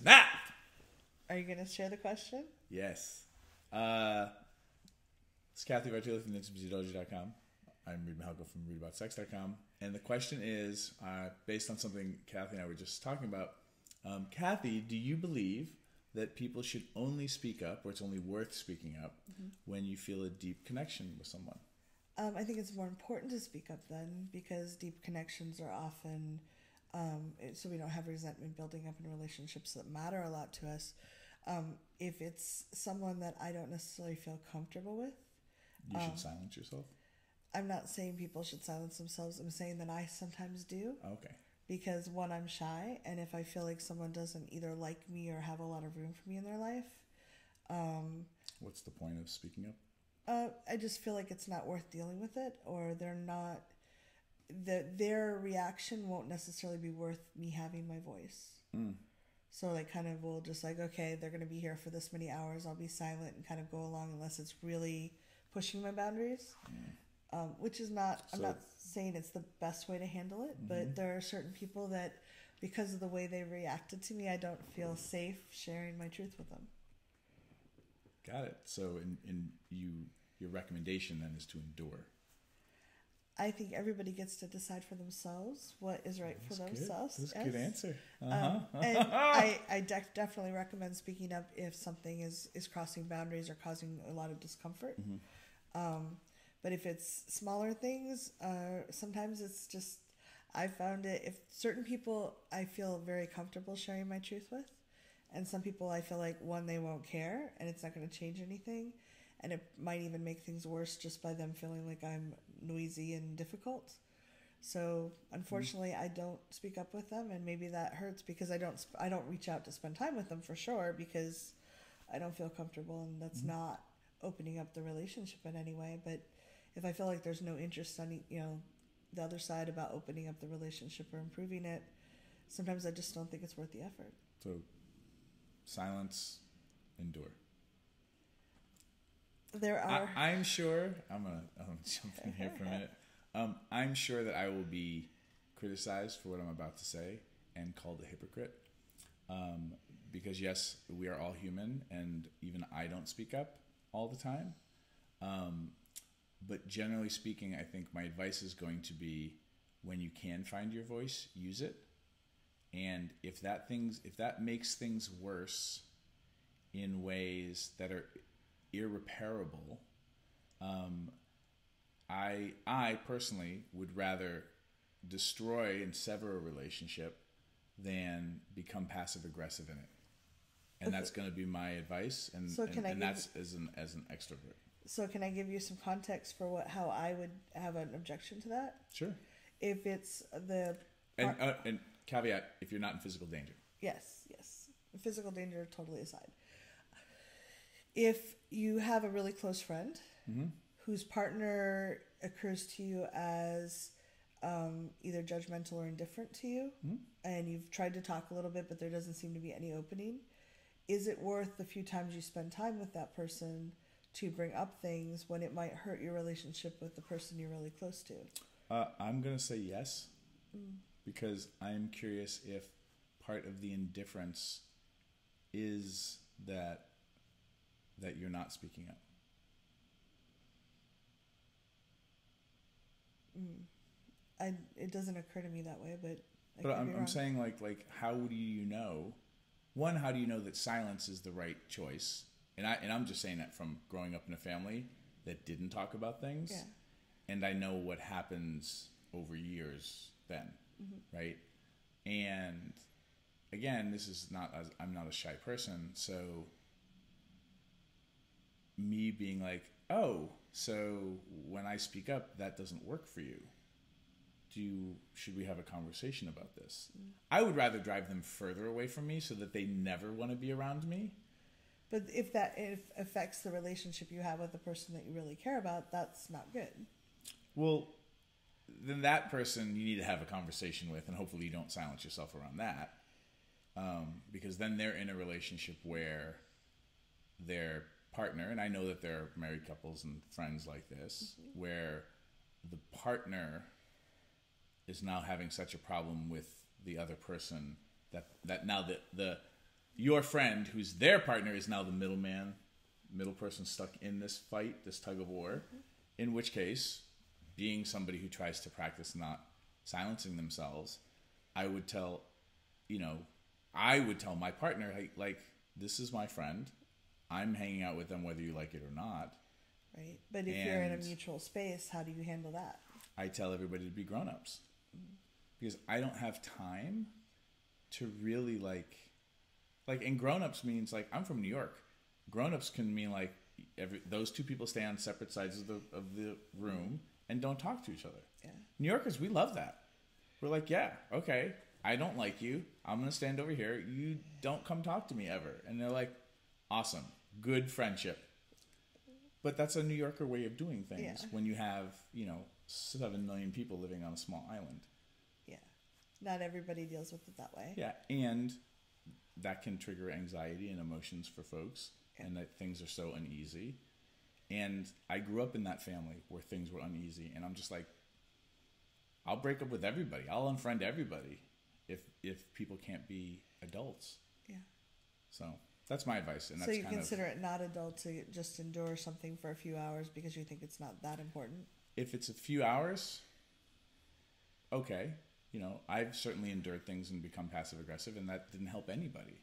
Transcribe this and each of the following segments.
Snap! Are you going to share the question? Yes. It's Cathy from intimacydojo.com. I'm Reid from reidaboutsex.com. And the question is, based on something Cathy and I were just talking about, Cathy, do you believe that people should only speak up, or it's only worth speaking up, when you feel a deep connection with someone? I think it's more important to speak up then, because deep connections are often, so we don't have resentment building up in relationships that matter a lot to us. If it's someone that I don't necessarily feel comfortable with, you should silence yourself? I'm not saying people should silence themselves. I'm saying that I sometimes do. Okay. Because one, I'm shy, and if I feel like someone doesn't either like me or have a lot of room for me in their life, what's the point of speaking up? I just feel like it's not worth dealing with it, or they're not. Their reaction won't necessarily be worth me having my voice. So like, kind of will just like, okay, they're going to be here for this many hours. I'll be silent and kind of go along unless it's really pushing my boundaries. Which is not, I'm not saying it's the best way to handle it, but there are certain people that, because of the way they reacted to me, I don't feel safe sharing my truth with them. Got it. So your recommendation then is to endure. I think everybody gets to decide for themselves what is right for themselves. That's a good answer. And I definitely recommend speaking up if something is crossing boundaries or causing a lot of discomfort. But if it's smaller things, sometimes it's just, I found it, if certain people I feel very comfortable sharing my truth with, and some people I feel like, one, they won't care, and it's not going to change anything, and it might even make things worse just by them feeling like I'm noisy and difficult. So unfortunately, I don't speak up with them, and maybe that hurts because I don't reach out to spend time with them for sure, because I don't feel comfortable, and that's not opening up the relationship in any way. But if I feel like there's no interest on, the other side about opening up the relationship or improving it, sometimes I just don't think it's worth the effort. So, silence, endure. There are. I'm sure. I'm gonna jump in here for a minute. I'm sure that I will be criticized for what I'm about to say and called a hypocrite. Because yes, we are all human, and even I don't speak up all the time. But generally speaking, I think my advice is going to be, when you can find your voice, use it. And if that makes things worse in ways that are irreparable, I personally would rather destroy and sever a relationship than become passive aggressive in it. And that's going to be my advice. And, so that's as an extrovert. So can I give you some context for how I would have an objection to that? Sure. If it's the... And caveat, if you're not in physical danger. Yes. Physical danger totally aside. If you have a really close friend whose partner occurs to you as either judgmental or indifferent to you, and you've tried to talk a little bit, but there doesn't seem to be any opening, is it worth the few times you spend time with that person to bring up things when it might hurt your relationship with the person you're really close to? I'm going to say yes, because I'm curious if part of the indifference is that you're not speaking up. It doesn't occur to me that way, but I'm saying like how do you know? One, how do you know that silence is the right choice? And I'm just saying that from growing up in a family that didn't talk about things. Yeah. And I know what happens over years then, right? And again, I'm not a shy person, so me being like, oh, so when I speak up, that doesn't work for you. Should we have a conversation about this? I would rather drive them further away from me so that they never want to be around me. But if it affects the relationship you have with the person that you really care about, that's not good. Well, then that person you need to have a conversation with, and hopefully you don't silence yourself around that. Because then they're in a relationship where their partner, and I know that there are married couples and friends like this, where the partner is now having such a problem with the other person that now the your friend, who's their partner, is now the middle person stuck in this fight, this tug of war. In which case, being somebody who tries to practice not silencing themselves, I would tell my partner, like, this is my friend. I'm hanging out with them whether you like it or not. Right. But if you're in a mutual space, how do you handle that? I tell everybody to be grown-ups. Because I don't have time to really, and grown-ups means, like, I'm from New York. Grown-ups can mean, like, those two people stay on separate sides of the room and don't talk to each other. Yeah. New Yorkers, we love that. We're like, yeah, okay, I don't like you. I'm going to stand over here. You don't come talk to me ever. And they're like, awesome, good friendship. But that's a New Yorker way of doing things when you have, 7 million people living on a small island. Yeah. Not everybody deals with it that way. Yeah, and that can trigger anxiety and emotions for folks, and that things are so uneasy. And I grew up in that family where things were uneasy, and I'm just like, I'll break up with everybody. I'll unfriend everybody if people can't be adults. Yeah. So that's my advice. And so that's you consider it not adult to just endure something for a few hours because you think it's not that important? If it's a few hours, okay. I've certainly endured things and become passive aggressive, and that didn't help anybody.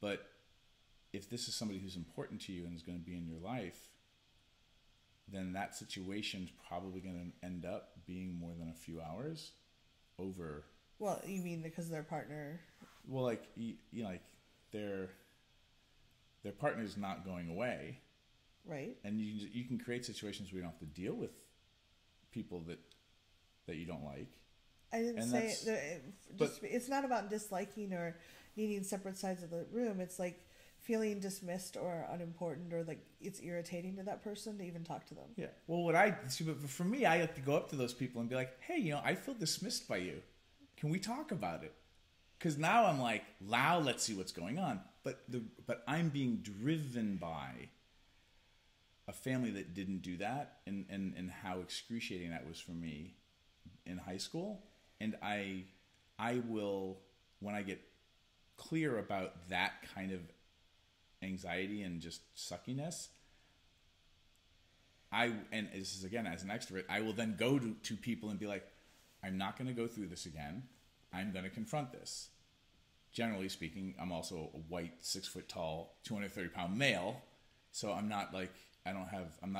But if this is somebody who's important to you and is going to be in your life, then that situation's probably going to end up being more than a few hours over. Well, you mean because their partner? Well, like their partner's not going away, right? And you can create situations where you don't have to deal with people that you don't like. I didn't say it's not about disliking or needing separate sides of the room. It's like feeling dismissed or unimportant, or like it's irritating to that person to even talk to them. Yeah. Well, but for me, I have to go up to those people and be like, hey, I feel dismissed by you. Can we talk about it? Because now I'm like, wow, let's see what's going on. But I'm being driven by a family that didn't do that, and how excruciating that was for me in high school. And I will, when I get clear about that kind of anxiety and just suckiness, and this is again as an extrovert, I will then go to people and be like, I'm not going to go through this again. I'm going to confront this. Generally speaking, I'm also a white, 6 foot tall, 230-pound male, so I'm not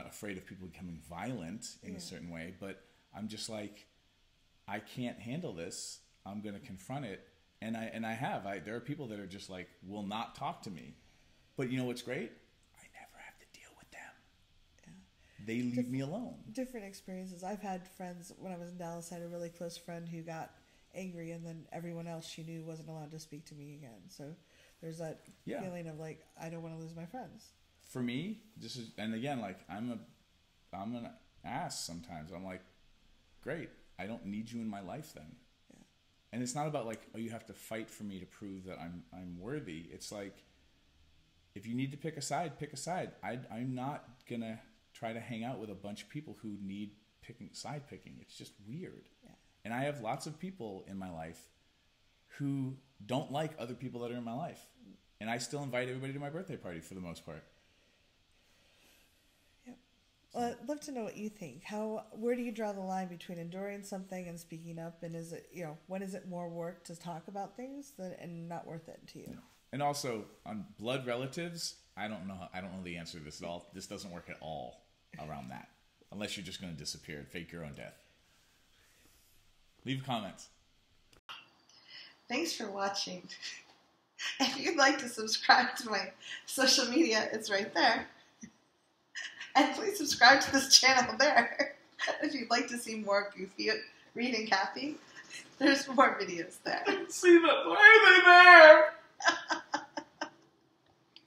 afraid of people becoming violent in a certain way, but I'm just like, I can't handle this. I'm going to confront it. And there are people that are just like, will not talk to me. But you know what's great? I never have to deal with them. Yeah. They leave me alone. Different experiences. I've had friends, when I was in Dallas, I had a really close friend who got angry, and then everyone else she knew wasn't allowed to speak to me again. So there's that feeling of like, I don't want to lose my friends. For me, and again, like I'm an ass sometimes. I'm like, great. I don't need you in my life then. Yeah. And it's not about like, oh, you have to fight for me to prove that I'm worthy. It's like, if you need to pick a side, pick a side. I'm not going to try to hang out with a bunch of people who need side picking. It's just weird. Yeah. And I have lots of people in my life who don't like other people that are in my life. And I still invite everybody to my birthday party for the most part. Well, I'd love to know what you think. Where do you draw the line between enduring something and speaking up? And is it, when is it more work to talk about things and not worth it to you? No. And also on blood relatives, I don't know the answer to this at all. This doesn't work at all around that, unless you're just going to disappear and fake your own death. Leave comments. Thanks for watching. If you'd like to subscribe to my social media, it's right there. And please subscribe to this channel there. If you'd like to see more goofy Reid and Cathy, there's more videos there. See them. Why are they there?